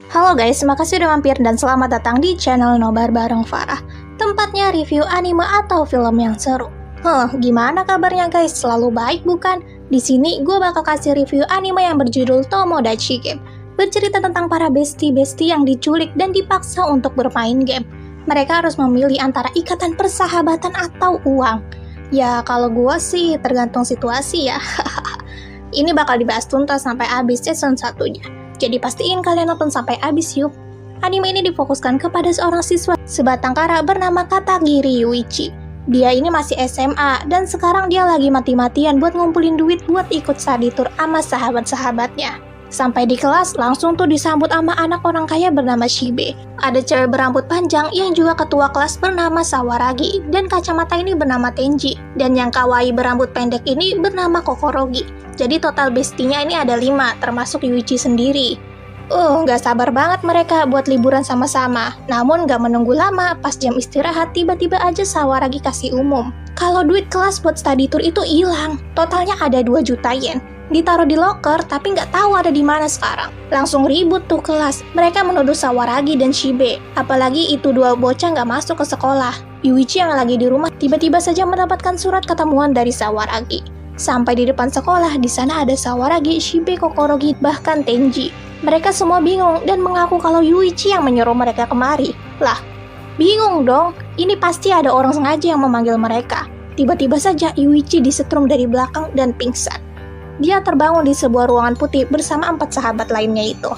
Halo guys, makasih udah mampir dan selamat datang di channel Nobar bareng Farah. Tempatnya review anime atau film yang seru. Gimana kabarnya guys? Selalu baik bukan? Di sini gue bakal kasih review anime yang berjudul Tomodachi Game. Bercerita tentang para bestie-bestie yang diculik dan dipaksa untuk bermain game. Mereka harus memilih antara ikatan persahabatan atau uang. Ya kalau gue sih tergantung situasi ya. Ini bakal dibahas tuntas sampai habis season 1-nya. Jadi pastiin kalian nonton sampai habis yuk. Anime ini difokuskan kepada seorang siswa sebatang kara bernama Katagiri Yuichi. Dia ini masih SMA dan sekarang dia lagi mati-matian buat ngumpulin duit buat ikut study tour sama sahabat-sahabatnya. Sampai di kelas langsung tuh disambut sama anak orang kaya bernama Shibe. Ada cewek berambut panjang yang juga ketua kelas bernama Sawaragi dan kacamata ini bernama Tenji. Dan yang kawaii berambut pendek ini bernama Kokorogi. Jadi total bestinya ini ada 5 termasuk Yuichi sendiri. Gak sabar banget mereka buat liburan sama-sama. Namun gak menunggu lama, pas jam istirahat tiba-tiba aja Sawaragi kasih umum kalau duit kelas buat study tour itu hilang. Totalnya ada 2 juta yen. Ditaruh di locker tapi nggak tahu ada di mana sekarang. Langsung ribut tuh kelas. Mereka menuduh Sawaragi dan Shibe. Apalagi itu 2 bocah nggak masuk ke sekolah. Yuichi yang lagi di rumah tiba-tiba saja mendapatkan surat ketemuan dari Sawaragi. Sampai di depan sekolah, di sana ada Sawaragi, Shibe, Kokorogi, bahkan Tenji. Mereka semua bingung dan mengaku kalau Yuichi yang menyuruh mereka kemari. Lah, bingung dong. Ini pasti ada orang sengaja yang memanggil mereka. Tiba-tiba saja Yuichi disetrum dari belakang dan pingsan. Dia terbangun di sebuah ruangan putih bersama 4 sahabat lainnya itu.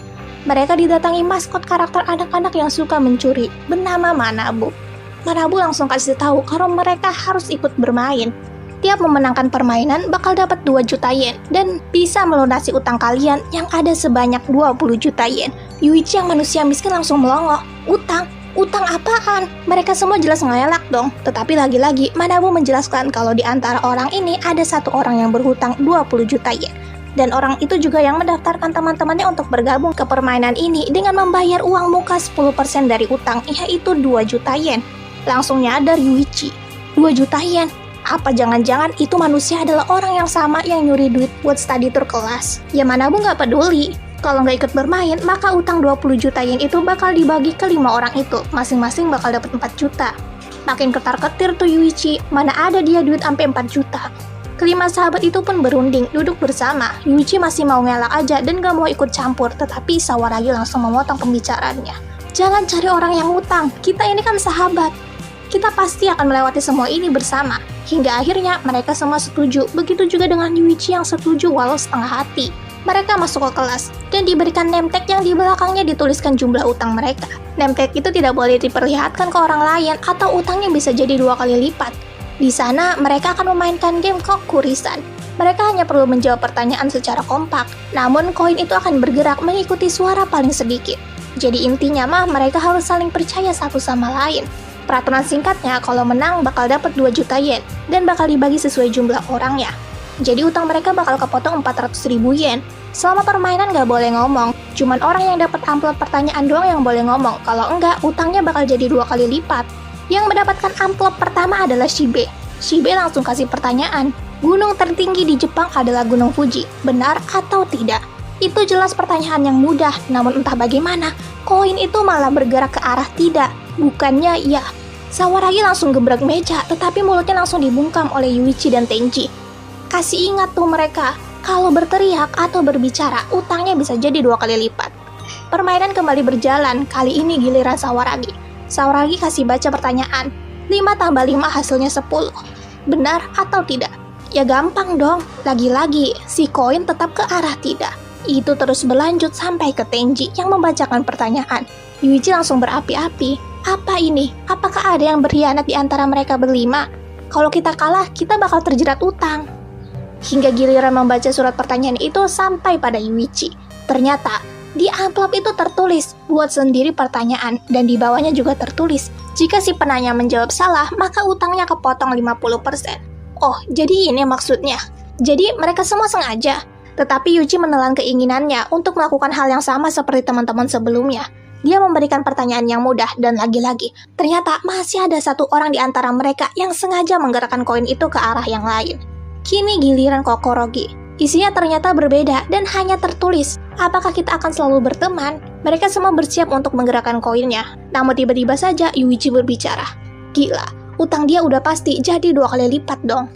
Mereka didatangi maskot karakter anak-anak yang suka mencuri, bernama Manabu. Manabu langsung kasih tahu kalau mereka harus ikut bermain. Tiap memenangkan permainan bakal dapat 2 juta yen dan bisa melunasi utang kalian yang ada sebanyak 20 juta yen. Yuichi yang manusia miskin langsung melongo. Utang apaan? Mereka semua jelas ngelak dong. Tetapi lagi-lagi Manabu menjelaskan kalau di antara orang ini ada 1 orang yang berhutang 20 juta yen. Dan orang itu juga yang mendaftarkan teman-temannya untuk bergabung ke permainan ini dengan membayar uang muka 10% dari utang, yaitu 2 juta yen. Langsung nyadar Yuichi, 2 juta yen? Apa jangan-jangan itu manusia adalah orang yang sama yang nyuri duit buat study tour kelas? Ya Manabu nggak peduli. Kalau nggak ikut bermain, maka utang 20 juta yen itu bakal dibagi ke 5 orang itu. Masing-masing bakal dapat 4 juta. Makin ketar-ketir tuh Yuichi, mana ada dia duit sampai 4 juta. Kelima sahabat itu pun berunding, duduk bersama. Yuichi masih mau ngelak aja dan nggak mau ikut campur, tetapi Sawaragi langsung memotong pembicaraannya. Jangan cari orang yang utang, kita ini kan sahabat. Kita pasti akan melewati semua ini bersama. Hingga akhirnya mereka semua setuju, begitu juga dengan Yuichi yang setuju walau setengah hati. Mereka masuk ke kelas dan diberikan name tag yang di belakangnya dituliskan jumlah utang mereka. Name tag itu tidak boleh diperlihatkan ke orang lain atau utangnya bisa jadi 2 kali lipat. Di sana mereka akan memainkan game Kokurisan. Mereka hanya perlu menjawab pertanyaan secara kompak, namun koin itu akan bergerak mengikuti suara paling sedikit. Jadi intinya mah mereka harus saling percaya satu sama lain. Peraturan singkatnya, kalau menang bakal dapat 2 juta yen dan bakal dibagi sesuai jumlah orangnya. Jadi utang mereka bakal kepotong 400.000 yen. Selama permainan nggak boleh ngomong, cuman orang yang dapat amplop pertanyaan doang yang boleh ngomong. Kalau enggak, utangnya bakal jadi 2 kali lipat. Yang mendapatkan amplop pertama adalah Shibe. Shibe langsung kasih pertanyaan, gunung tertinggi di Jepang adalah Gunung Fuji, benar atau tidak? Itu jelas pertanyaan yang mudah, namun entah bagaimana, koin itu malah bergerak ke arah tidak, bukannya iya. Sawaragi langsung gebrak meja, tetapi mulutnya langsung dibungkam oleh Yuichi dan Tenji. Kasih ingat tuh mereka, kalau berteriak atau berbicara, utangnya bisa jadi 2 kali lipat. Permainan kembali berjalan, kali ini giliran Sawaragi. Sawaragi kasih baca pertanyaan, 5 tambah 5 hasilnya 10. Benar atau tidak? Ya gampang dong, lagi-lagi si koin tetap ke arah tidak. Itu terus berlanjut sampai ke Tenji yang membacakan pertanyaan. Yuichi langsung berapi-api. Apa ini? Apakah ada yang berkhianat di antara mereka berlima? Kalau kita kalah, kita bakal terjerat utang. Hingga giliran membaca surat pertanyaan itu sampai pada Yuichi. Ternyata, di amplop itu tertulis, buat sendiri pertanyaan, dan di bawahnya juga tertulis, jika si penanya menjawab salah, maka utangnya kepotong 50%. Oh, jadi ini maksudnya. Jadi mereka semua sengaja. Tetapi Yuichi menelan keinginannya untuk melakukan hal yang sama seperti teman-teman sebelumnya. Dia memberikan pertanyaan yang mudah dan lagi-lagi, ternyata masih ada 1 orang di antara mereka yang sengaja menggerakkan koin itu ke arah yang lain. Kini giliran Kokorogi. Isinya ternyata berbeda dan hanya tertulis, apakah kita akan selalu berteman? Mereka semua bersiap untuk menggerakkan koinnya. Namun tiba-tiba saja Yuichi berbicara. Gila, utang dia udah pasti jadi 2 kali lipat dong.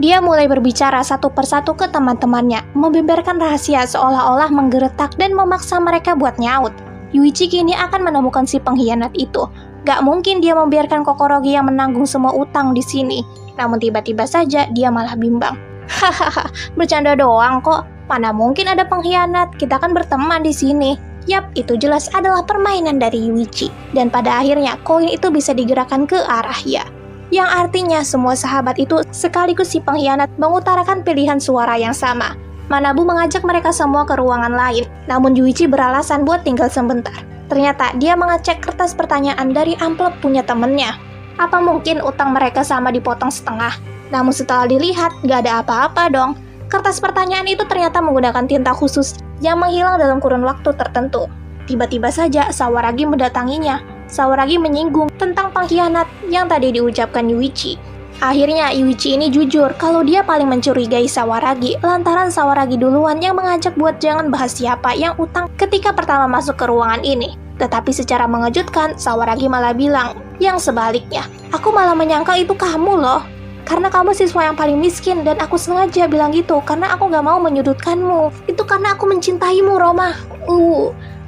Dia mulai berbicara satu persatu ke teman-temannya, membeberkan rahasia seolah-olah menggeretak dan memaksa mereka buat nyaut. Yuichi kini akan menemukan si pengkhianat itu. Gak mungkin dia membiarkan Kokorogi yang menanggung semua utang di sini. Namun tiba-tiba saja dia malah bimbang. Hahaha, bercanda doang kok. Mana mungkin ada pengkhianat, kita kan berteman di sini. Yap, itu jelas adalah permainan dari Yuichi. Dan pada akhirnya koin itu bisa digerakkan ke arahnya. Yang artinya semua sahabat itu sekaligus si pengkhianat mengutarakan pilihan suara yang sama. Manabu mengajak mereka semua ke ruangan lain, namun Yuichi beralasan buat tinggal sebentar. Ternyata dia mengecek kertas pertanyaan dari amplop punya temennya. Apa mungkin utang mereka sama dipotong setengah? Namun setelah dilihat, gak ada apa-apa dong. Kertas pertanyaan itu ternyata menggunakan tinta khusus yang menghilang dalam kurun waktu tertentu. Tiba-tiba saja Sawaragi mendatanginya. Sawaragi menyinggung tentang pengkhianat yang tadi diucapkan Yuichi. Akhirnya Yuichi ini jujur kalau dia paling mencurigai Sawaragi lantaran Sawaragi duluan yang mengajak buat jangan bahas siapa yang utang ketika pertama masuk ke ruangan ini. Tetapi secara mengejutkan Sawaragi malah bilang yang sebaliknya. Aku malah menyangka itu kamu loh. Karena kamu siswa yang paling miskin dan aku sengaja bilang gitu karena aku gak mau menyudutkanmu. Itu karena aku mencintaimu, Roma.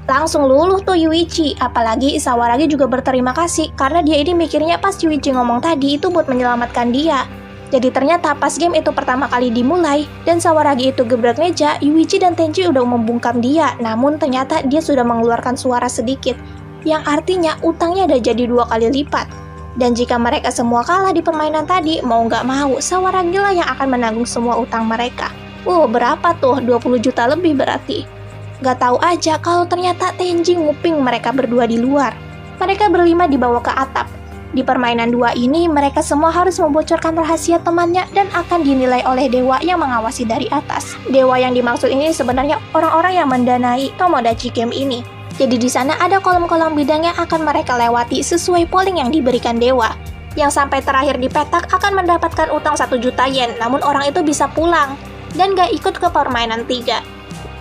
Langsung luluh tuh Yuichi. Apalagi Sawaragi juga berterima kasih karena dia ini mikirnya pas Yuichi ngomong tadi itu buat menyelamatkan dia. Jadi ternyata pas game itu pertama kali dimulai dan Sawaragi itu gebrak meja, Yuichi dan Tenji udah membungkam dia. Namun ternyata dia sudah mengeluarkan suara sedikit, yang artinya utangnya udah jadi 2 kali lipat. Dan jika mereka semua kalah di permainan tadi, mau nggak mau, Sawaragi lah yang akan menanggung semua utang mereka. Berapa tuh? 20 juta lebih berarti. Gak tahu aja kalau ternyata Tenji nguping mereka berdua di luar. Mereka berlima dibawa ke atap. Di permainan 2 ini, mereka semua harus membocorkan rahasia temannya dan akan dinilai oleh dewa yang mengawasi dari atas. Dewa yang dimaksud ini sebenarnya orang-orang yang mendanai Tomodachi Game ini. Jadi di sana ada kolom-kolom bidang yang akan mereka lewati sesuai polling yang diberikan dewa. Yang sampai terakhir di petak akan mendapatkan utang 1 juta yen, namun orang itu bisa pulang dan gak ikut ke permainan 3.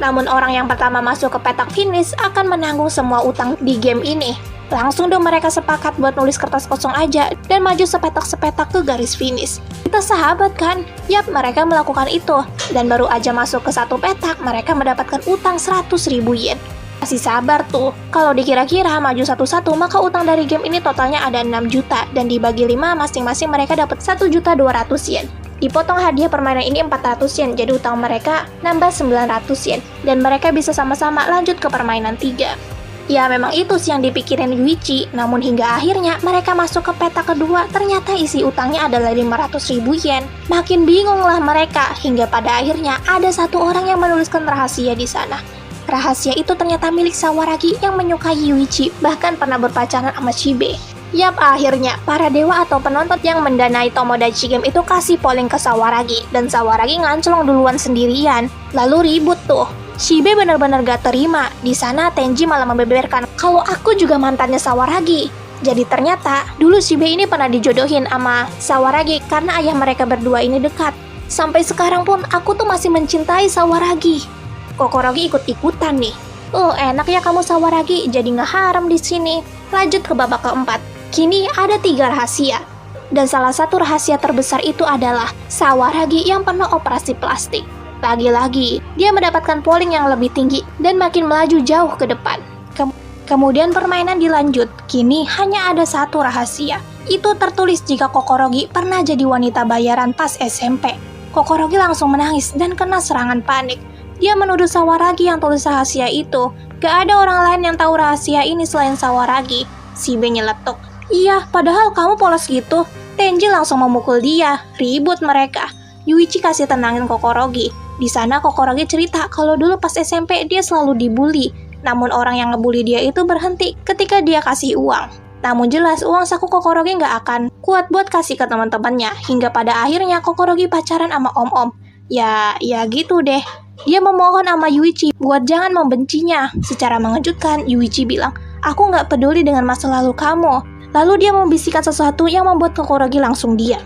Namun orang yang pertama masuk ke petak finish akan menanggung semua utang di game ini. Langsung dong mereka sepakat buat nulis kertas kosong aja dan maju sepetak-sepetak ke garis finish. Kita sahabat kan? Yap, mereka melakukan itu. Dan baru aja masuk ke 1 petak, mereka mendapatkan utang 100.000 yen. Masih sabar tuh. Kalau dikira-kira maju satu-satu, maka utang dari game ini totalnya ada 6 juta. Dan dibagi 5, masing-masing mereka dapat 1.200.000 yen. Dipotong hadiah permainan ini 400 yen, jadi utang mereka nambah 900 yen. Dan mereka bisa sama-sama lanjut ke permainan 3. Ya memang itu sih yang dipikirin Yuichi, namun hingga akhirnya mereka masuk ke petak kedua, ternyata isi utangnya adalah 500.000 yen. Makin bingung lah mereka, hingga pada akhirnya ada satu orang yang menuliskan rahasia di sana. Rahasia itu ternyata milik Sawaragi yang menyukai Yuichi, bahkan pernah berpacaran sama Shibe. Yap, akhirnya para dewa atau penonton yang mendanai Tomodachi Game itu kasih polling ke Sawaragi, dan Sawaragi nganclong duluan sendirian. Lalu ribut tuh. Shibe benar-benar gak terima. Di sana Tenji malah membeberkan kalau aku juga mantannya Sawaragi. Jadi ternyata dulu Shibe ini pernah dijodohin sama Sawaragi karena ayah mereka berdua ini dekat. Sampai sekarang pun aku tuh masih mencintai Sawaragi. Kokorogi ikut-ikutan nih. Enak ya kamu Sawaragi, jadi ngeharem di sini. Lanjut ke babak keempat. Kini ada 3 rahasia. Dan salah satu rahasia terbesar itu adalah Sawaragi yang pernah operasi plastik. Lagi-lagi, dia mendapatkan polling yang lebih tinggi dan makin melaju jauh ke depan. Kemudian permainan dilanjut. Kini hanya ada 1 rahasia. Itu tertulis jika Kokorogi pernah jadi wanita bayaran pas SMP. Kokorogi langsung menangis dan kena serangan panik. Dia menuduh Sawaragi yang tulis rahasia itu. Gak ada orang lain yang tahu rahasia ini selain Sawaragi. Shibe nyeletuk. Iya, padahal kamu polos gitu. Tenji langsung memukul dia. Ribut mereka. Yuichi kasih tenangin Kokorogi. Di sana Kokorogi cerita kalau dulu pas SMP dia selalu dibully. Namun orang yang ngebully dia itu berhenti ketika dia kasih uang. Namun jelas uang saku Kokorogi gak akan kuat buat kasih ke teman-temannya. Hingga pada akhirnya Kokorogi pacaran sama om-om. Ya gitu deh. Dia memohon sama Yuichi buat jangan membencinya. Secara mengejutkan, Yuichi bilang, aku gak peduli dengan masa lalu kamu. Lalu dia membisikkan sesuatu yang membuat Kokorogi langsung diam.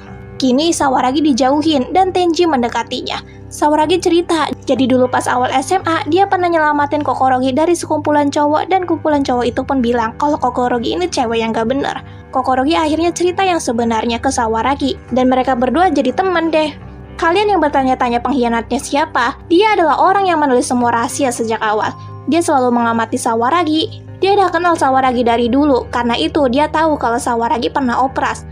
Kini Sawaragi dijauhin dan Tenji mendekatinya. Sawaragi cerita, jadi dulu pas awal SMA dia pernah nyelamatin Kokorogi dari sekumpulan cowok dan kumpulan cowok itu pun bilang kalau Kokorogi ini cewek yang gak bener. Kokorogi akhirnya cerita yang sebenarnya ke Sawaragi dan mereka berdua jadi temen deh. Kalian yang bertanya-tanya pengkhianatnya siapa? Dia adalah orang yang menulis semua rahasia sejak awal. Dia selalu mengamati Sawaragi. Dia udah kenal Sawaragi dari dulu, karena itu dia tahu kalau Sawaragi pernah operas.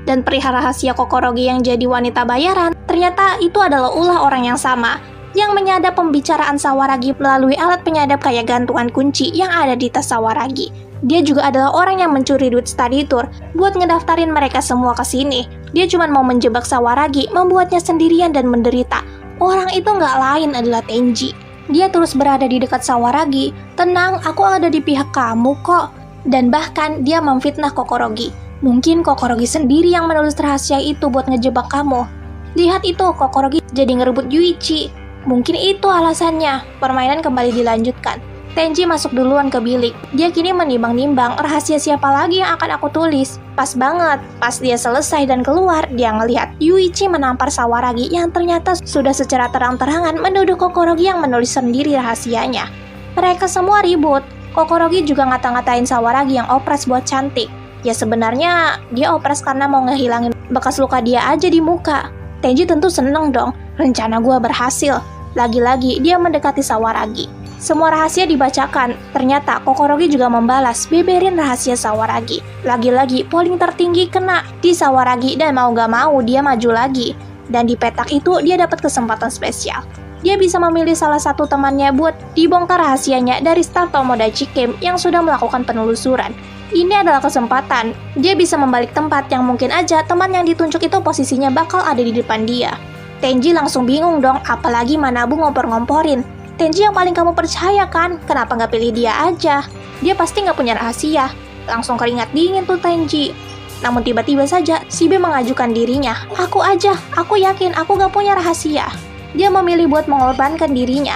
Dan perihal rahasia Kokorogi yang jadi wanita bayaran, ternyata itu adalah ulah orang yang sama, yang menyadap pembicaraan Sawaragi melalui alat penyadap kayak gantungan kunci yang ada di tas Sawaragi. Dia juga adalah orang yang mencuri duit study tour buat ngedaftarin mereka semua ke sini. Dia cuma mau menjebak Sawaragi, membuatnya sendirian dan menderita. Orang itu nggak lain adalah Tenji. Dia terus berada di dekat Sawaragi. Tenang, aku ada di pihak kamu kok. Dan bahkan dia memfitnah Kokorogi. Mungkin Kokorogi sendiri yang menulis rahasia itu buat ngejebak kamu. Lihat itu, Kokorogi jadi ngerebut Yuichi. Mungkin itu alasannya. Permainan kembali dilanjutkan. Tenji masuk duluan ke bilik. Dia kini menimbang-nimbang rahasia siapa lagi yang akan aku tulis. Pas banget, pas dia selesai dan keluar, dia ngelihat Yuichi menampar Sawaragi yang ternyata sudah secara terang-terangan menuduh Kokorogi yang menulis sendiri rahasianya. Mereka semua ribut. Kokorogi juga ngata-ngatain Sawaragi yang opres buat cantik. Ya sebenarnya dia opres karena mau ngehilangin bekas luka dia aja di muka. Tenji tentu seneng dong, rencana gua berhasil. Lagi-lagi dia mendekati Sawaragi. Semua rahasia dibacakan, ternyata Kokorogi juga membalas, beberin rahasia Sawaragi. Lagi-lagi polling tertinggi kena di Sawaragi dan mau gak mau dia maju lagi. Dan di petak itu dia dapat kesempatan spesial. Dia bisa memilih salah satu temannya buat dibongkar rahasianya dari staf Tomodachi Camp yang sudah melakukan penelusuran. Ini adalah kesempatan, dia bisa membalik tempat yang mungkin aja teman yang ditunjuk itu posisinya bakal ada di depan dia. Tenji langsung bingung dong, apalagi Manabu ngompor-ngomporin. Tenji yang paling kamu percaya kan? Kenapa nggak pilih dia aja? Dia pasti nggak punya rahasia. Langsung keringat dingin tuh Tenji. Namun tiba-tiba saja, Shibe mengajukan dirinya. Aku aja, aku yakin aku nggak punya rahasia. Dia memilih buat mengorbankan dirinya.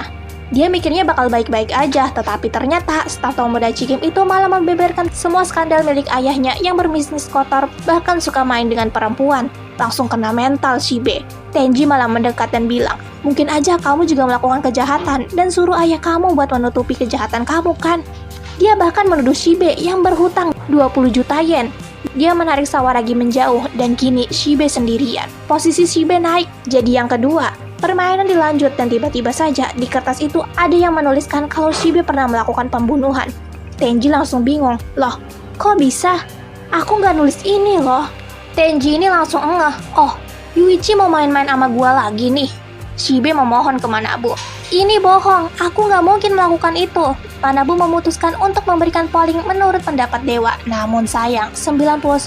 Dia mikirnya bakal baik-baik aja, tetapi ternyata staf Tomodachi Game itu malah membeberkan semua skandal milik ayahnya yang berbisnis kotor, bahkan suka main dengan perempuan. Langsung kena mental Shibe. Tenji malah mendekat dan bilang, mungkin aja kamu juga melakukan kejahatan dan suruh ayah kamu buat menutupi kejahatan kamu kan? Dia bahkan menuduh Shibe yang berhutang 20 juta yen. Dia menarik Sawaragi menjauh dan kini Shibe sendirian. Posisi Shibe naik jadi yang kedua. Permainan dilanjut dan tiba-tiba saja di kertas itu ada yang menuliskan kalau Shibe pernah melakukan pembunuhan. Tenji langsung bingung, loh kok bisa? Aku nggak nulis ini loh. Tenji ini langsung engeh, oh Yuichi mau main-main sama gua lagi nih. Shibe memohon ke Manabu, ini bohong, aku nggak mungkin melakukan itu. Manabu memutuskan untuk memberikan polling menurut pendapat dewa. Namun sayang, 99%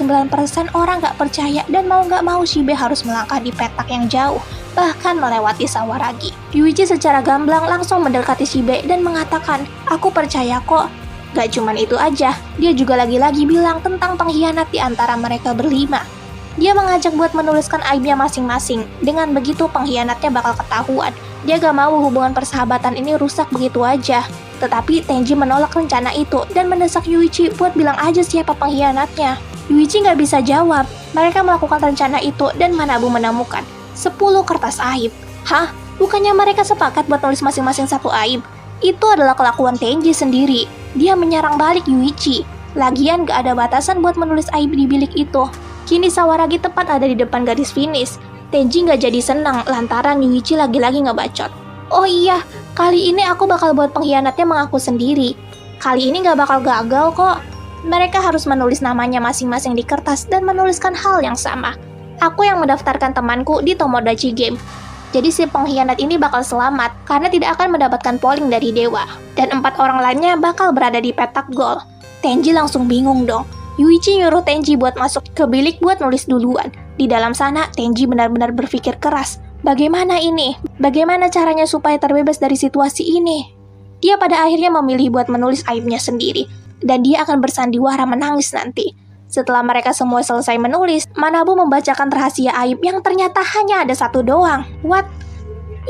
orang nggak percaya dan mau nggak mau Shibe harus melangkah di petak yang jauh, bahkan melewati Sawaragi. Yuichi secara gamblang langsung mendekati Shibe dan mengatakan, aku percaya kok. Gak cuman itu aja, dia juga lagi-lagi bilang tentang pengkhianat di antara mereka berlima. Dia mengajak buat menuliskan aibnya masing-masing. Dengan begitu pengkhianatnya bakal ketahuan. Dia gak mau hubungan persahabatan ini rusak begitu aja. Tetapi Tenji menolak rencana itu dan mendesak Yuichi buat bilang aja siapa pengkhianatnya. Yuichi gak bisa jawab. Mereka melakukan rencana itu dan Manabu menemukan 10 kertas aib. Hah? Bukannya mereka sepakat buat nulis masing-masing satu aib? Itu adalah kelakuan Tenji sendiri. Dia menyerang balik Yuichi. Lagian gak ada batasan buat menulis aib di bilik itu. Kini Sawaragi tepat ada di depan garis finish. Tenji gak jadi senang lantaran Yuichi lagi-lagi ngebacot. Oh iya, kali ini aku bakal buat pengkhianatnya mengaku sendiri. Kali ini gak bakal gagal kok. Mereka harus menulis namanya masing-masing di kertas dan menuliskan hal yang sama. Aku yang mendaftarkan temanku di Tomodachi Game. Jadi si pengkhianat ini bakal selamat karena tidak akan mendapatkan polling dari dewa. Dan 4 orang lainnya bakal berada di petak gol. Tenji langsung bingung dong. Yuichi nyuruh Tenji buat masuk ke bilik buat nulis duluan. Di dalam sana, Tenji benar-benar berpikir keras. Bagaimana ini? Bagaimana caranya supaya terbebas dari situasi ini? Dia pada akhirnya memilih buat menulis aibnya sendiri. Dan dia akan bersandiwara menangis nanti. Setelah mereka semua selesai menulis, Manabu membacakan rahasia aib yang ternyata hanya ada satu doang. What?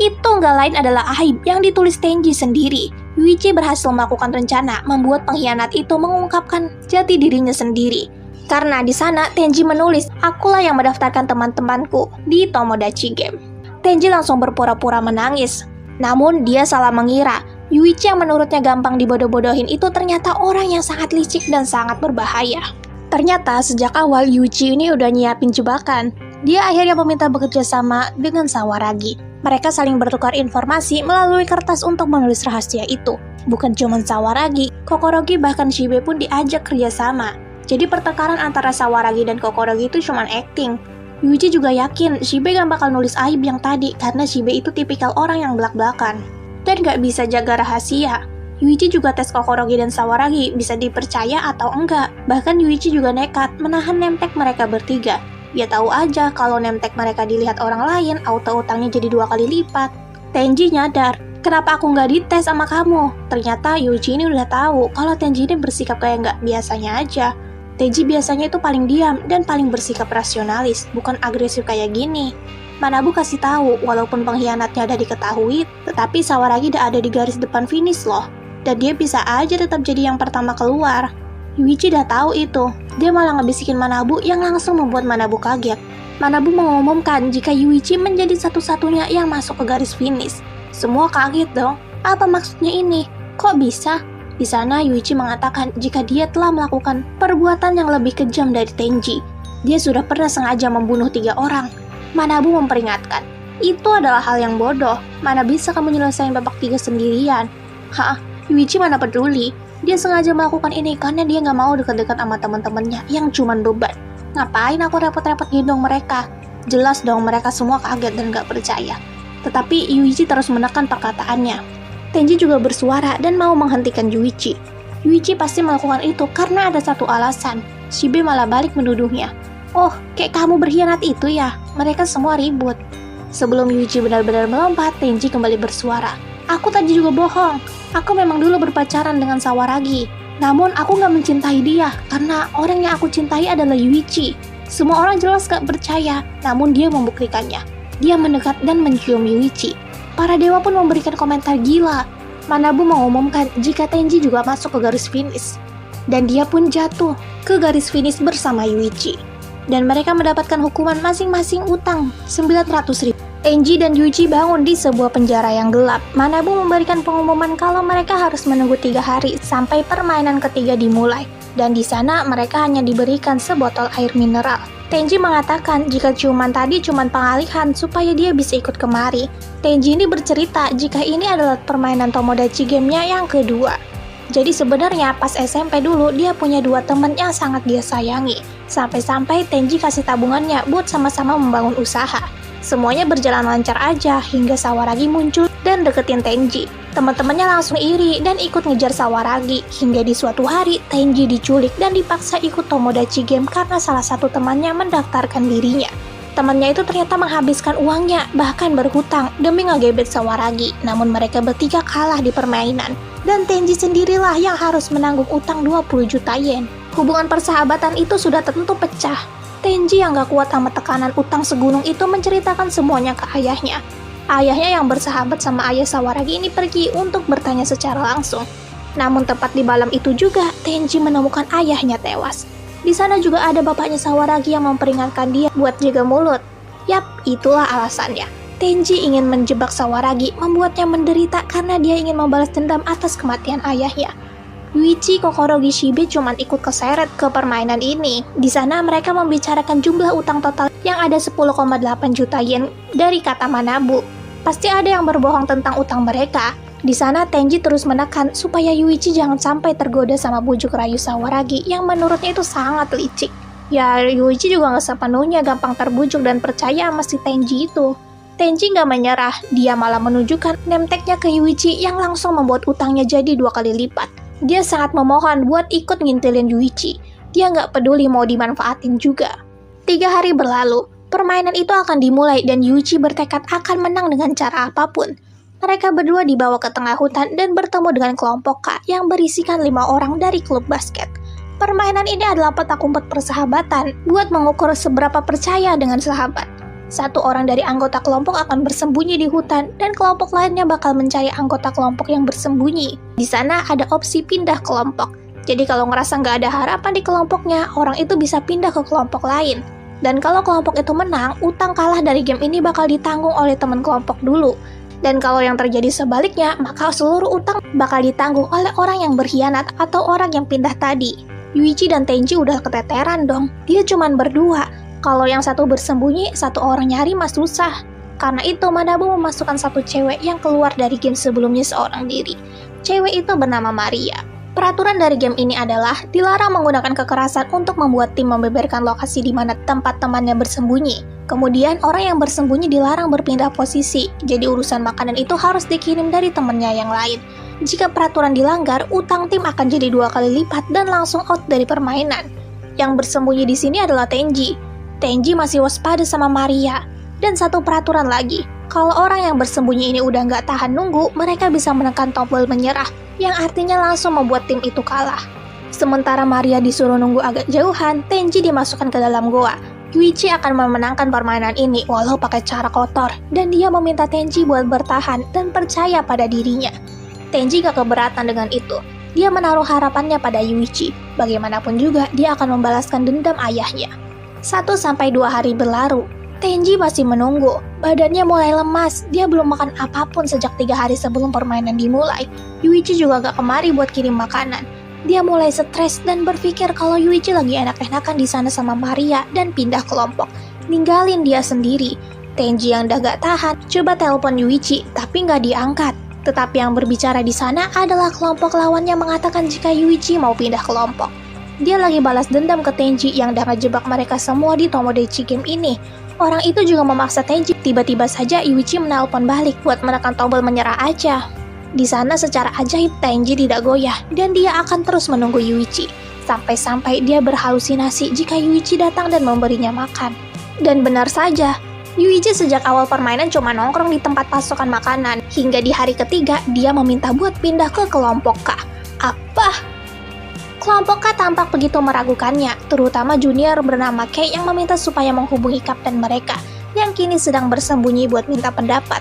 Itu nggak lain adalah aib yang ditulis Tenji sendiri. Yuichi berhasil melakukan rencana membuat pengkhianat itu mengungkapkan jati dirinya sendiri. Karena di sana Tenji menulis, akulah yang mendaftarkan teman-temanku di Tomodachi Game. Tenji langsung berpura-pura menangis. Namun dia salah mengira, Yuichi yang menurutnya gampang dibodoh-bodohin itu ternyata orang yang sangat licik dan sangat berbahaya. Ternyata sejak awal Yuichi ini udah nyiapin jebakan. Dia akhirnya meminta bekerja sama dengan Sawaragi. Mereka saling bertukar informasi melalui kertas untuk menulis rahasia itu. Bukan cuma Sawaragi, Kokorogi bahkan Shibe pun diajak kerjasama. Jadi pertengkaran antara Sawaragi dan Kokorogi itu cuma acting. Yuichi juga yakin Shibe gak bakal nulis aib yang tadi karena Shibe itu tipikal orang yang belak-belakan dan gak bisa jaga rahasia. Yuichi juga tes Kokorogi dan Sawaragi bisa dipercaya atau enggak. Bahkan Yuichi juga nekat menahan nemtek mereka bertiga. Dia tahu aja kalau nemtek mereka dilihat orang lain, auto utangnya jadi 2 kali lipat. Tenji nyadar, kenapa aku nggak dites sama kamu? Ternyata Yuichi ini udah tahu kalau Tenji ini bersikap kayak nggak biasanya aja. Tenji biasanya itu paling diam dan paling bersikap rasionalis, bukan agresif kayak gini. Manabu kasih tahu, walaupun pengkhianatnya udah diketahui, tetapi Sawaragi udah ada di garis depan finish loh. Dan dia bisa aja tetap jadi yang pertama keluar. Yuichi udah tahu itu. Dia malah ngebisikin Manabu yang langsung membuat Manabu kaget. Manabu mengumumkan jika Yuichi menjadi satu-satunya yang masuk ke garis finish. Semua kaget dong. Apa maksudnya ini? Kok bisa? Di sana Yuichi mengatakan jika dia telah melakukan perbuatan yang lebih kejam dari Tenji. Dia sudah pernah sengaja membunuh 3 orang. Manabu memperingatkan, itu adalah hal yang bodoh. Mana bisa kamu nyelesain babak 3 sendirian? Hah? Yuichi mana peduli. Dia sengaja melakukan ini karena dia nggak mau dekat-dekat sama teman-temannya yang cuman beban. Ngapain aku repot-repot gendong mereka? Jelas dong mereka semua kaget dan nggak percaya. Tetapi Yuichi terus menekan perkataannya. Tenji juga bersuara dan mau menghentikan Yuichi. Yuichi pasti melakukan itu karena ada satu alasan. Shibe malah balik menuduhnya. Oh, kayak kamu berkhianat itu ya? Mereka semua ribut. Sebelum Yuichi benar-benar melompat, Tenji kembali bersuara. Aku tadi juga bohong. Aku memang dulu berpacaran dengan Sawaragi. Namun aku gak mencintai dia karena orang yang aku cintai adalah Yuichi. Semua orang jelas gak percaya, namun dia membuktikannya. Dia mendekat dan mencium Yuichi. Para dewa pun memberikan komentar gila. Manabu mengumumkan jika Tenji juga masuk ke garis finish. Dan dia pun jatuh ke garis finish bersama Yuichi. Dan mereka mendapatkan hukuman masing-masing utang 900.000. Tenji dan Yuichi bangun di sebuah penjara yang gelap. Manabu memberikan pengumuman kalau mereka harus menunggu 3 hari sampai permainan ketiga dimulai. Dan di sana mereka hanya diberikan sebotol air mineral. Tenji mengatakan jika ciuman tadi cuma pengalihan supaya dia bisa ikut kemari. Tenji ini bercerita jika ini adalah permainan Tomodachi Game-nya yang kedua. Jadi sebenarnya pas SMP dulu dia punya 2 teman yang sangat dia sayangi. Sampai-sampai Tenji kasih tabungannya buat sama-sama membangun usaha. Semuanya berjalan lancar aja hingga Sawaragi muncul dan deketin Tenji. Teman-temannya langsung iri dan ikut ngejar Sawaragi. Hingga di suatu hari Tenji diculik dan dipaksa ikut Tomodachi Game karena salah satu temannya mendaftarkan dirinya. Temannya itu ternyata menghabiskan uangnya, bahkan berhutang demi ngegebet Sawaragi. Namun mereka bertiga kalah di permainan. Dan Tenji sendirilah yang harus menanggung utang 20 juta yen. Hubungan persahabatan itu sudah tentu pecah. Tenji yang gak kuat sama tekanan utang segunung itu menceritakan semuanya ke ayahnya. Ayahnya yang bersahabat sama ayah Sawaragi ini pergi untuk bertanya secara langsung. Namun tepat di malam itu juga, Tenji menemukan ayahnya tewas. Di sana juga ada bapaknya Sawaragi yang memperingatkan dia buat jaga mulut. Yap, itulah alasannya. Tenji ingin menjebak Sawaragi, membuatnya menderita karena dia ingin membalas dendam atas kematian ayahnya. Yuichi, Kokorogi, Shibe cuman ikut keseret ke permainan ini. Di sana mereka membicarakan jumlah utang total yang ada 10,8 juta yen dari kata Manabu. Pasti ada yang berbohong tentang utang mereka. Di sana Tenji terus menekan supaya Yuichi jangan sampai tergoda sama bujuk rayu Sawaragi yang menurutnya itu sangat licik. Ya Yuichi juga gak sepenuhnya gampang terbujuk dan percaya sama si Tenji itu. Tenji gak menyerah, dia malah menunjukkan nemteknya ke Yuichi yang langsung membuat utangnya jadi 2 kali lipat. Dia sangat memohon buat ikut ngintilin Yuichi. Dia nggak peduli mau dimanfaatin juga. 3 hari berlalu, permainan itu akan dimulai dan Yuichi bertekad akan menang dengan cara apapun. Mereka berdua dibawa ke tengah hutan dan bertemu dengan kelompok K yang berisikan 5 orang dari klub basket. Permainan ini adalah petak umpet persahabatan buat mengukur seberapa percaya dengan sahabat. Satu orang dari anggota kelompok akan bersembunyi di hutan dan kelompok lainnya bakal mencari anggota kelompok yang bersembunyi. Di sana ada opsi pindah kelompok. Jadi kalau ngerasa nggak ada harapan di kelompoknya, orang itu bisa pindah ke kelompok lain. Dan kalau kelompok itu menang, utang kalah dari game ini bakal ditanggung oleh teman kelompok dulu. Dan kalau yang terjadi sebaliknya, maka seluruh utang bakal ditanggung oleh orang yang berkhianat atau orang yang pindah tadi. Yuichi dan Tenji udah keteteran dong, dia cuman berdua. Kalau yang satu bersembunyi, satu orang nyari mah susah. Karena itu Manabu memasukkan satu cewek yang keluar dari game sebelumnya seorang diri. Cewek itu bernama Maria. Peraturan dari game ini adalah dilarang menggunakan kekerasan untuk membuat tim membeberkan lokasi di mana tempat temannya bersembunyi. Kemudian orang yang bersembunyi dilarang berpindah posisi, jadi urusan makanan itu harus dikirim dari temannya yang lain. Jika peraturan dilanggar, utang tim akan jadi 2 kali lipat dan langsung out dari permainan. Yang bersembunyi di sini adalah Tenji. Tenji masih waspada sama Maria. Dan satu peraturan lagi, kalau orang yang bersembunyi ini udah nggak tahan nunggu, mereka bisa menekan tombol menyerah, yang artinya langsung membuat tim itu kalah. Sementara Maria disuruh nunggu agak jauhan, Tenji dimasukkan ke dalam goa. Yuichi akan memenangkan permainan ini walau pakai cara kotor, dan dia meminta Tenji buat bertahan dan percaya pada dirinya. Tenji gak keberatan dengan itu. Dia menaruh harapannya pada Yuichi. Bagaimanapun juga, dia akan membalaskan dendam ayahnya. 1-2 hari berlalu. Tenji masih menunggu. Badannya mulai lemas. Dia belum makan apapun sejak 3 hari sebelum permainan dimulai. Yuichi juga gak kemari buat kirim makanan. Dia mulai stres dan berpikir kalau Yuichi lagi enak-enakan di sana sama Maria dan pindah kelompok, ninggalin dia sendiri. Tenji yang udah gak tahan coba telepon Yuichi, tapi gak diangkat. Tetapi yang berbicara di sana adalah kelompok lawannya mengatakan jika Yuichi mau pindah kelompok. Dia lagi balas dendam ke Tenji yang udah ngejebak mereka semua di Tomodachi game ini. Orang itu juga memaksa Tenji. Tiba-tiba saja Yuichi menelpon balik buat menekan tombol menyerah aja. Di sana secara ajaib Tenji tidak goyah dan dia akan terus menunggu Yuichi. Sampai-sampai dia berhalusinasi jika Yuichi datang dan memberinya makan. Dan benar saja, Yuichi sejak awal permainan cuma nongkrong di tempat pasokan makanan. Hingga di hari ketiga dia meminta buat pindah ke kelompok K. Apa? Kelompok K tampak begitu meragukannya, terutama junior bernama Kei yang meminta supaya menghubungi kapten mereka, yang kini sedang bersembunyi buat minta pendapat.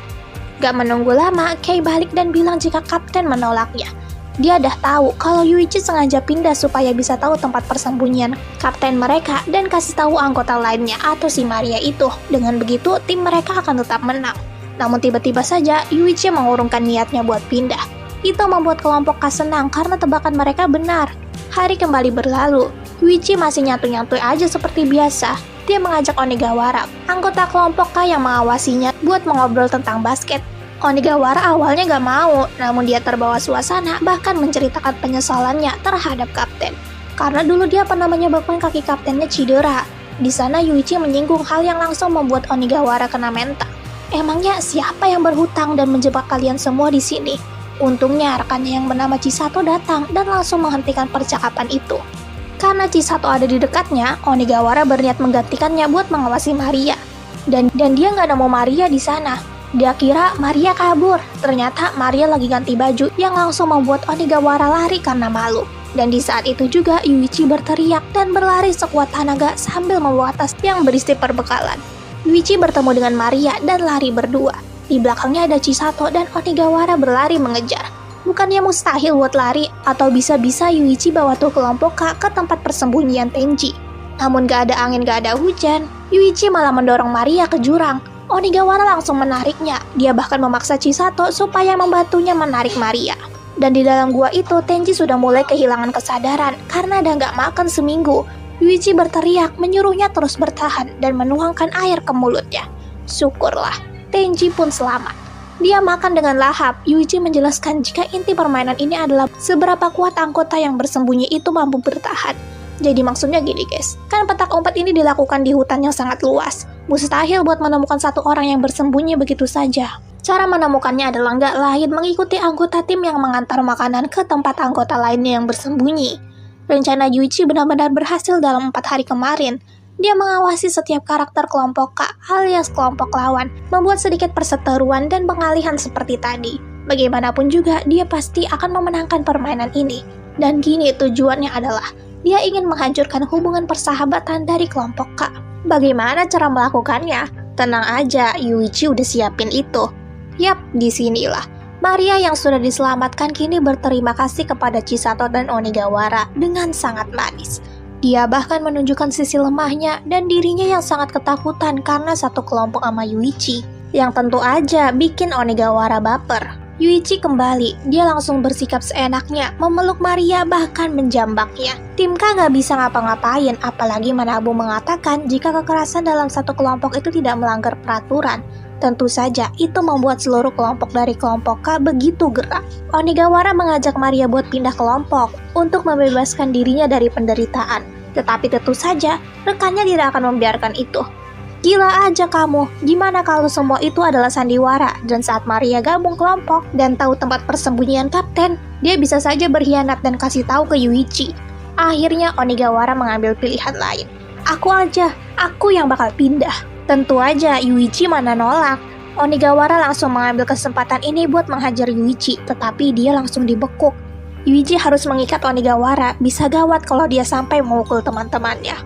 Gak menunggu lama, Kei balik dan bilang jika kapten menolaknya. Dia dah tahu kalau Yuichi sengaja pindah supaya bisa tahu tempat persembunyian kapten mereka dan kasih tahu anggota lainnya atau si Maria itu. Dengan begitu, tim mereka akan tetap menang. Namun tiba-tiba saja, Yuichi mengurungkan niatnya buat pindah. Itu membuat kelompok K senang karena tebakan mereka benar. Hari kembali berlalu, Yuichi masih nyantui-nyantui aja seperti biasa. Dia mengajak Onigawara, anggota kelompok K yang mengawasinya, buat mengobrol tentang basket. Onigawara awalnya gak mau, namun dia terbawa suasana, bahkan menceritakan penyesalannya terhadap kapten. Karena dulu dia pernah menyebabkan kaki kaptennya cedera. Di sana Yuichi menyinggung hal yang langsung membuat Onigawara kena mental. Emangnya siapa yang berhutang dan menjebak kalian semua di sini? Untungnya rekannya yang bernama Chisato datang dan langsung menghentikan percakapan itu. Karena Chisato ada di dekatnya, Onigawara berniat menggantikannya buat mengawasi Maria. Dan dia nggak nemu Maria di sana. Dia kira Maria kabur. Ternyata Maria lagi ganti baju yang langsung membuat Onigawara lari karena malu. Dan di saat itu juga Yuichi berteriak dan berlari sekuat tenaga sambil membawa tas yang berisi perbekalan. Yuichi bertemu dengan Maria dan lari berdua. Di belakangnya ada Chisato dan Onigawara berlari mengejar. Bukannya mustahil buat lari, atau bisa-bisa Yuichi bawa tuh kelompok K ke tempat persembunyian Tenji. Namun gak ada angin, gak ada hujan, Yuichi malah mendorong Maria ke jurang. Onigawara langsung menariknya. Dia bahkan memaksa Chisato supaya membantunya menarik Maria. Dan di dalam gua itu, Tenji sudah mulai kehilangan kesadaran karena udah gak makan seminggu. Yuichi berteriak, menyuruhnya terus bertahan dan menuangkan air ke mulutnya. Syukurlah, Tenji pun selamat. Dia makan dengan lahap. Yuichi menjelaskan jika inti permainan ini adalah seberapa kuat anggota yang bersembunyi itu mampu bertahan. Jadi maksudnya gini guys, kan petak umpet ini dilakukan di hutan yang sangat luas. Mustahil buat menemukan satu orang yang bersembunyi begitu saja. Cara menemukannya adalah nggak lain mengikuti anggota tim yang mengantar makanan ke tempat anggota lainnya yang bersembunyi. Rencana Yuichi benar-benar berhasil dalam 4 hari kemarin. Dia mengawasi setiap karakter kelompok K alias kelompok lawan, membuat sedikit perseteruan dan pengalihan seperti tadi. Bagaimanapun juga, dia pasti akan memenangkan permainan ini. Dan kini tujuannya adalah, dia ingin menghancurkan hubungan persahabatan dari kelompok K. Bagaimana cara melakukannya? Tenang aja, Yuichi udah siapin itu. Yap, disinilah. Maria yang sudah diselamatkan kini berterima kasih kepada Chisato dan Onigawara dengan sangat manis. Dia bahkan menunjukkan sisi lemahnya dan dirinya yang sangat ketakutan karena satu kelompok sama Yuichi, yang tentu aja bikin Onigawara baper. Yuichi kembali, dia langsung bersikap seenaknya, memeluk Maria bahkan menjambaknya. Tim K gak bisa ngapa-ngapain, apalagi Manabu mengatakan jika kekerasan dalam satu kelompok itu tidak melanggar peraturan. Tentu saja, itu membuat seluruh kelompok dari kelompok K begitu gerak. Onigawara mengajak Maria buat pindah kelompok untuk membebaskan dirinya dari penderitaan. Tetapi tentu saja, rekannya tidak akan membiarkan itu. Gila aja kamu, gimana kalau semua itu adalah sandiwara? Dan saat Maria gabung kelompok dan tahu tempat persembunyian kapten, dia bisa saja berkhianat dan kasih tahu ke Yuichi. Akhirnya Onigawara mengambil pilihan lain. Aku yang bakal pindah. Tentu aja Yuichi mana nolak. Onigawara langsung mengambil kesempatan ini buat menghajar Yuichi, tetapi dia langsung dibekuk. Yuichi harus mengikat Onigawara, bisa gawat kalau dia sampai memukul teman-temannya.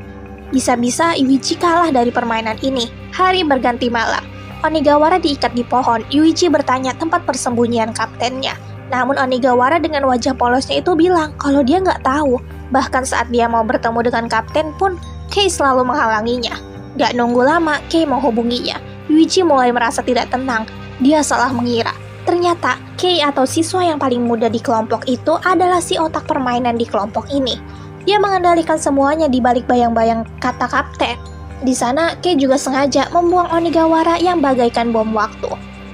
Bisa-bisa Yuichi kalah dari permainan ini. Hari berganti malam. Onigawara diikat di pohon. Yuichi bertanya tempat persembunyian kaptennya. Namun Onigawara dengan wajah polosnya itu bilang kalau dia nggak tahu. Bahkan saat dia mau bertemu dengan kapten pun, Kei selalu menghalanginya. Gak nunggu lama, Kei menghubunginya. Yuichi mulai merasa tidak tenang. Dia salah mengira. Ternyata Kei atau siswa yang paling muda di kelompok itu adalah si otak permainan di kelompok ini. Dia mengendalikan semuanya di balik bayang-bayang kata kapten. Di sana, Kei juga sengaja membuang Onigawara yang bagaikan bom waktu.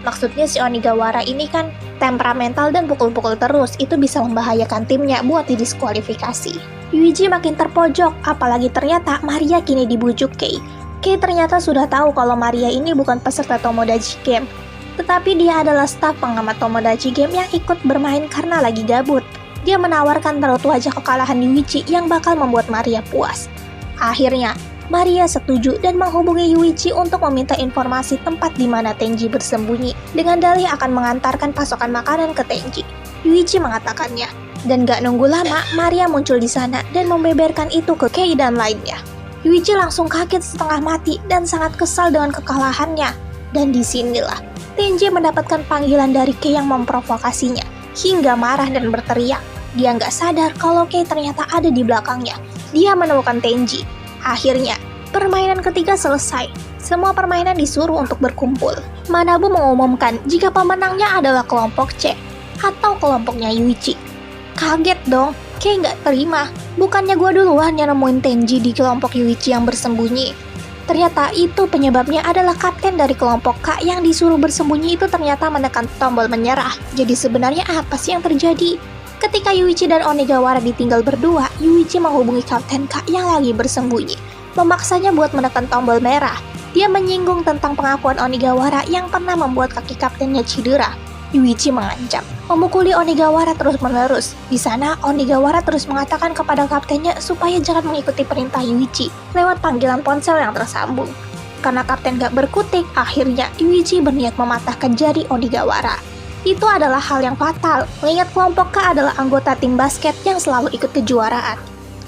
Maksudnya si Onigawara ini kan temperamental dan pukul-pukul terus, itu bisa membahayakan timnya buat didiskualifikasi. Yuichi makin terpojok, apalagi ternyata Maria kini dibujuk Kei. Kei ternyata sudah tahu kalau Maria ini bukan peserta Tomodachi Game, tetapi dia adalah staf pengamat Tomodachi Game yang ikut bermain karena lagi gabut. Dia menawarkan taruh wajah kekalahan Yuichi yang bakal membuat Maria puas. Akhirnya, Maria setuju dan menghubungi Yuichi untuk meminta informasi tempat di mana Tenji bersembunyi dengan dalih akan mengantarkan pasokan makanan ke Tenji. Yuichi mengatakannya, dan gak nunggu lama Maria muncul di sana dan membeberkan itu ke Kei dan lainnya. Yuichi langsung kaget setengah mati dan sangat kesal dengan kekalahannya. Dan disinilah Tenji mendapatkan panggilan dari Kei yang memprovokasinya hingga marah dan berteriak. Dia nggak sadar kalau Kei ternyata ada di belakangnya. Dia menemukan Tenji. Akhirnya, permainan ketiga selesai. Semua permainan disuruh untuk berkumpul. Manabu mengumumkan jika pemenangnya adalah kelompok C atau kelompoknya Yuichi. Kaget dong, Kei nggak terima. Bukannya gua duluan yang nemuin Tenji di kelompok Yuichi yang bersembunyi. Ternyata itu penyebabnya adalah kapten dari kelompok K yang disuruh bersembunyi itu ternyata menekan tombol menyerah. Jadi sebenarnya apa sih yang terjadi? Ketika Yuichi dan Onigawara ditinggal berdua, Yuichi menghubungi Kapten K yang lagi bersembunyi, memaksanya buat menekan tombol merah. Dia menyinggung tentang pengakuan Onigawara yang pernah membuat kaki kaptennya cedera. Yuichi mengancam, memukuli Onigawara terus-menerus. Di sana, Onigawara terus mengatakan kepada kaptennya supaya jangan mengikuti perintah Yuichi lewat panggilan ponsel yang tersambung. Karena kapten gak berkutik, akhirnya Yuichi berniat mematahkan jari Onigawara. Itu adalah hal yang fatal, mengingat kelompok K adalah anggota tim basket yang selalu ikut kejuaraan.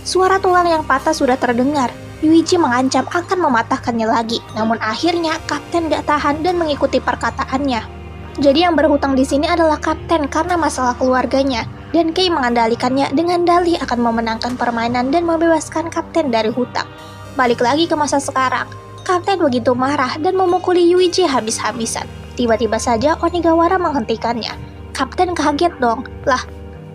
Suara tulang yang patah sudah terdengar. Yuichi mengancam akan mematahkannya lagi, namun akhirnya kapten gak tahan dan mengikuti perkataannya. Jadi yang berhutang di sini adalah kapten karena masalah keluarganya, dan Kei mengandalkannya dengan dalih akan memenangkan permainan dan membebaskan kapten dari hutang. Balik lagi ke masa sekarang, kapten begitu marah dan memukuli Yuichi habis-habisan. Tiba-tiba saja Onigawara menghentikannya. Kapten kaget dong. Lah,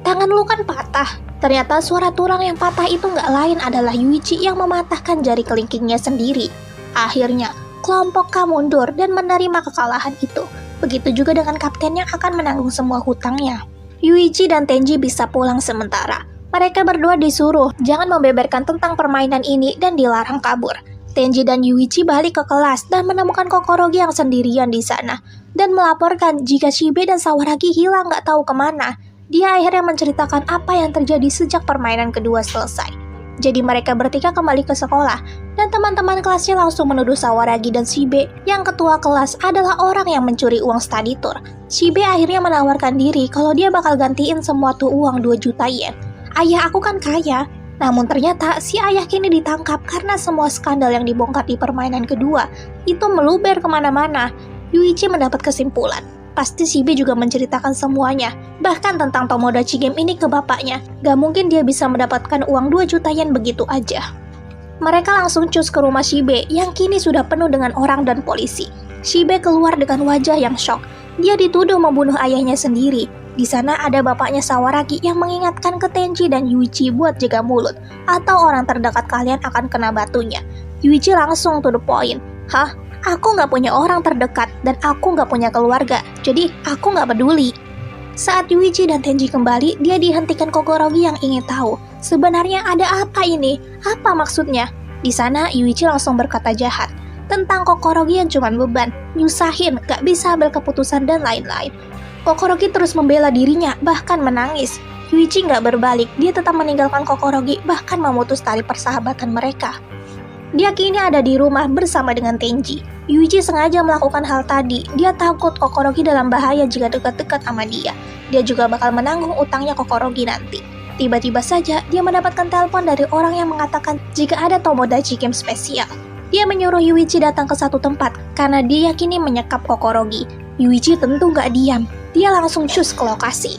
tangan lu kan patah. Ternyata suara tulang yang patah itu nggak lain adalah Yuichi yang mematahkan jari kelingkingnya sendiri. Akhirnya, kelompok K mundur dan menerima kekalahan itu. Begitu juga dengan kapten yang akan menanggung semua hutangnya. Yuichi dan Tenji bisa pulang sementara. Mereka berdua disuruh jangan membeberkan tentang permainan ini dan dilarang kabur. Tenji dan Yuichi balik ke kelas dan menemukan Kokorogi yang sendirian di sana dan melaporkan jika Shibe dan Sawaragi hilang gak tahu kemana. Dia akhirnya menceritakan apa yang terjadi sejak permainan kedua selesai. Jadi mereka bertiga kembali ke sekolah dan teman-teman kelasnya langsung menuduh Sawaragi dan Shibe yang ketua kelas adalah orang yang mencuri uang study tour. Shibe akhirnya menawarkan diri kalau dia bakal gantiin semua tuh uang 2 juta yen. Ayah aku kan kaya. Namun ternyata si ayah kini ditangkap karena semua skandal yang dibongkar di permainan kedua itu meluber kemana-mana. Yuichi mendapat kesimpulan pasti Shibe juga menceritakan semuanya, bahkan tentang Tomodachi Game ini ke bapaknya. Gak mungkin dia bisa mendapatkan uang 2 juta yen begitu aja. Mereka langsung cus ke rumah Shibe yang kini sudah penuh dengan orang dan polisi. Shibe keluar dengan wajah yang shock. Dia dituduh membunuh ayahnya sendiri. Di sana ada bapaknya Sawaragi yang mengingatkan ke Tenji dan Yuichi buat jaga mulut, atau orang terdekat kalian akan kena batunya. Yuichi langsung to the point. Hah? Aku nggak punya orang terdekat dan aku nggak punya keluarga, jadi aku nggak peduli. Saat Yuichi dan Tenji kembali, dia dihentikan Kokorogi yang ingin tahu, sebenarnya ada apa ini? Apa maksudnya? Di sana Yuichi langsung berkata jahat tentang Kokorogi yang cuma beban, nyusahin, gak bisa ambil keputusan dan lain-lain. Kokorogi terus membela dirinya, bahkan menangis. Yuichi nggak berbalik, dia tetap meninggalkan Kokorogi, bahkan memutus tali persahabatan mereka. Dia kini ada di rumah bersama dengan Tenji. Yuichi sengaja melakukan hal tadi. Dia takut Kokorogi dalam bahaya jika dekat-dekat sama dia. Dia juga bakal menanggung utangnya Kokorogi nanti. Tiba-tiba saja dia mendapatkan telepon dari orang yang mengatakan jika ada Tomodachi Game spesial. Dia menyuruh Yuichi datang ke satu tempat karena dia yakini menyekap Kokorogi. Yuichi tentu gak diam. Dia langsung cus ke lokasi.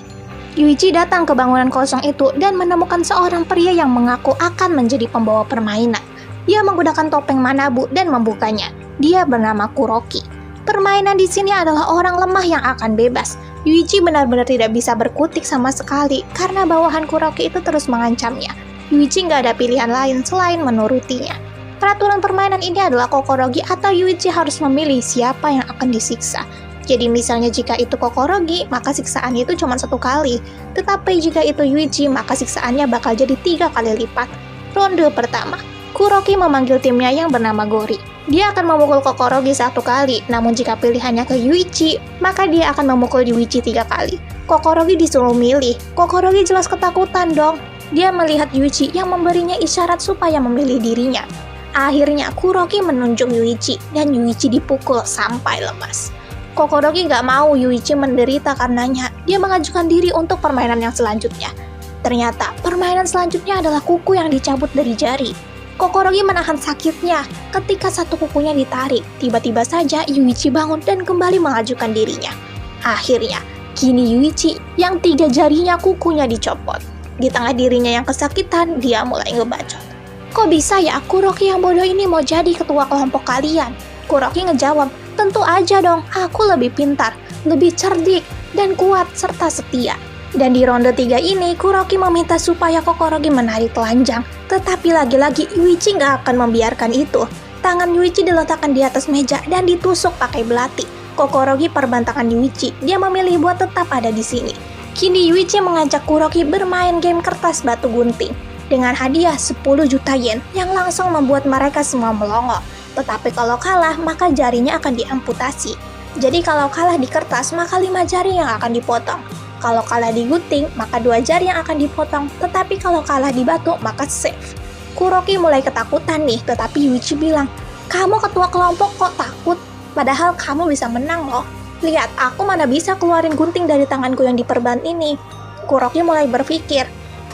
Yuichi datang ke bangunan kosong itu dan menemukan seorang pria yang mengaku akan menjadi pembawa permainan. Dia menggunakan topeng Manabu dan membukanya. Dia bernama Kuroki. Permainan di sini adalah orang lemah yang akan bebas. Yuichi benar-benar tidak bisa berkutik sama sekali karena bawahan Kuroki itu terus mengancamnya. Yuichi nggak ada pilihan lain selain menurutinya. Peraturan permainan ini adalah Kokorogi atau Yuichi harus memilih siapa yang akan disiksa. Jadi misalnya jika itu Kokorogi, maka siksaannya itu cuma 1 kali. Tetapi jika itu Yuichi, maka siksaannya bakal jadi 3 kali lipat. Ronde pertama. Kuroki memanggil timnya yang bernama Gori. Dia akan memukul Kokorogi 1 kali, namun jika pilihannya ke Yuichi, maka dia akan memukul Yuichi 3 kali. Kokorogi disuruh milih. Kokorogi jelas ketakutan dong. Dia melihat Yuichi yang memberinya isyarat supaya memilih dirinya. Akhirnya Kuroki menunjuk Yuichi, dan Yuichi dipukul sampai lemas. Kokorogi gak mau Yuichi menderita karenanya. Dia mengajukan diri untuk permainan yang selanjutnya. Ternyata permainan selanjutnya adalah kuku yang dicabut dari jari. Kokorogi menahan sakitnya ketika satu kukunya ditarik. Tiba-tiba saja Yuichi bangun dan kembali mengajukan dirinya. Akhirnya, kini Yuichi yang 3 jarinya kukunya dicopot. Di tengah dirinya yang kesakitan, dia mulai ngebacot. Kok bisa ya Kuroki yang bodoh ini mau jadi ketua kelompok kalian? Kuroki ngejawab, tentu aja dong, aku lebih pintar, lebih cerdik, dan kuat serta setia. Dan di ronde 3 ini, Kuroki meminta supaya Kokorogi menarik telanjang. Tetapi lagi-lagi Yuichi nggak akan membiarkan itu. Tangan Yuichi diletakkan di atas meja dan ditusuk pakai belati. Kokorogi perbantakan Yuichi. Dia memilih buat tetap ada di sini. Kini Yuichi mengajak Kuroki bermain game kertas batu gunting. Dengan hadiah 10 juta yen yang langsung membuat mereka semua melongo. Tetapi kalau kalah, maka jarinya akan diamputasi. Jadi kalau kalah di kertas, maka 5 jari yang akan dipotong. Kalau kalah di gunting, maka 2 jari yang akan dipotong. Tetapi kalau kalah di batu, maka save. Kuroki mulai ketakutan nih, tetapi Yuichi bilang, kamu ketua kelompok kok takut? Padahal kamu bisa menang loh. Lihat, aku mana bisa keluarin gunting dari tanganku yang diperban ini. Kuroki mulai berpikir,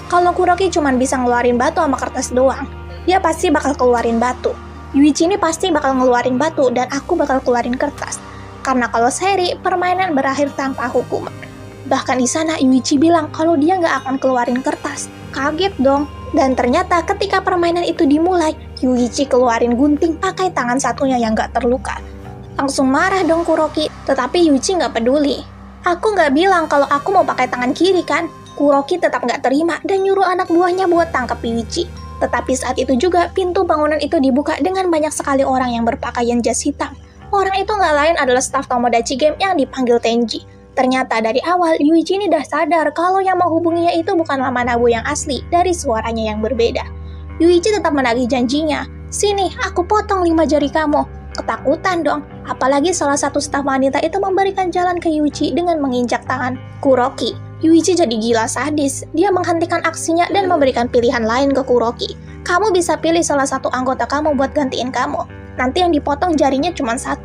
kalau Kuroki cuma bisa ngeluarin batu sama kertas doang, dia pasti bakal keluarin batu. Yuichi ini pasti bakal ngeluarin batu dan aku bakal keluarin kertas. Karena kalau seri, permainan berakhir tanpa hukuman. Bahkan di sana Yuichi bilang kalau dia nggak akan keluarin kertas. Kaget dong. Dan ternyata ketika permainan itu dimulai, Yuichi keluarin gunting pakai tangan satunya yang nggak terluka. Langsung marah dong Kuroki, tetapi Yuichi nggak peduli. Aku nggak bilang kalau aku mau pakai tangan kiri kan? Kuroki tetap nggak terima dan nyuruh anak buahnya buat tangkap Yuichi. Tetapi saat itu juga pintu bangunan itu dibuka dengan banyak sekali orang yang berpakaian jas hitam. Orang itu nggak lain adalah staf Tomodachi Game yang dipanggil Tenji. Ternyata dari awal Yuichi ini dah sadar kalau yang menghubunginya itu bukanlah Manabu yang asli dari suaranya yang berbeda. Yuichi tetap menagih janjinya. Sini, aku potong 5 jari kamu. Ketakutan dong, apalagi salah satu staf wanita itu memberikan jalan ke Yuichi dengan menginjak tangan Kuroki. Yuichi jadi gila sadis. Dia menghentikan aksinya dan memberikan pilihan lain ke Kuroki. Kamu bisa pilih salah satu anggota kamu buat gantiin kamu. Nanti yang dipotong jarinya cuma 1.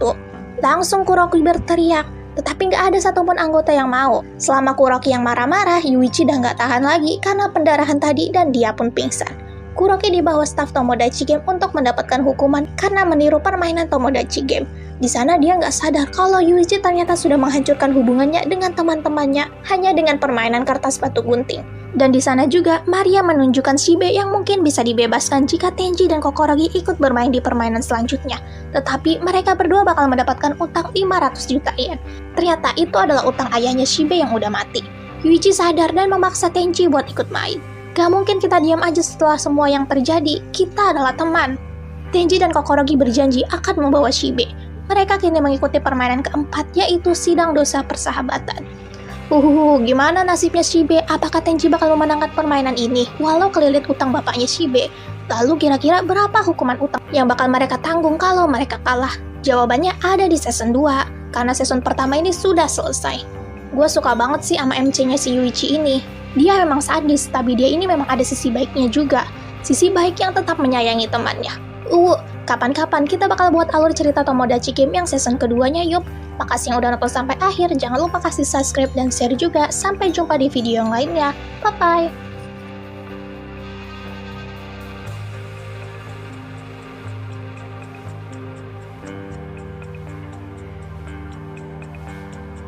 Langsung Kuroki berteriak. Tetapi nggak ada satupun anggota yang mau. Selama Kuroki yang marah-marah, Yuichi udah nggak tahan lagi karena pendarahan tadi dan dia pun pingsan. Kuroki dibawa staf Tomodachi Game untuk mendapatkan hukuman karena meniru permainan Tomodachi Game. Di sana dia nggak sadar kalau Yuichi ternyata sudah menghancurkan hubungannya dengan teman-temannya hanya dengan permainan kertas batu gunting. Dan di sana juga, Maria menunjukkan Shibe yang mungkin bisa dibebaskan jika Tenji dan Kokorogi ikut bermain di permainan selanjutnya. Tetapi mereka berdua bakal mendapatkan utang 500 juta yen. Ternyata itu adalah utang ayahnya Shibe yang udah mati. Yuichi sadar dan memaksa Tenji buat ikut main. Gak mungkin kita diam aja setelah semua yang terjadi, kita adalah teman. Tenji dan Kokorogi berjanji akan membawa Shibe. Mereka kini mengikuti permainan keempat, yaitu sidang dosa persahabatan. Gimana nasibnya Shibe? Apakah Tenji bakal memenangkan permainan ini walau kelilit utang bapaknya Shibe? Lalu kira-kira berapa hukuman utang yang bakal mereka tanggung kalau mereka kalah? Jawabannya ada di season 2, karena season pertama ini sudah selesai. Gue suka banget sih sama MC-nya si Yuichi ini. Dia memang sadis, tapi dia ini memang ada sisi baiknya juga. Sisi baik yang tetap menyayangi temannya. Kapan-kapan kita bakal buat alur cerita Tomodachi Game yang season keduanya yuk. Makasih yang udah nonton sampai akhir, jangan lupa kasih subscribe dan share juga. Sampai jumpa di video yang lainnya. Bye-bye.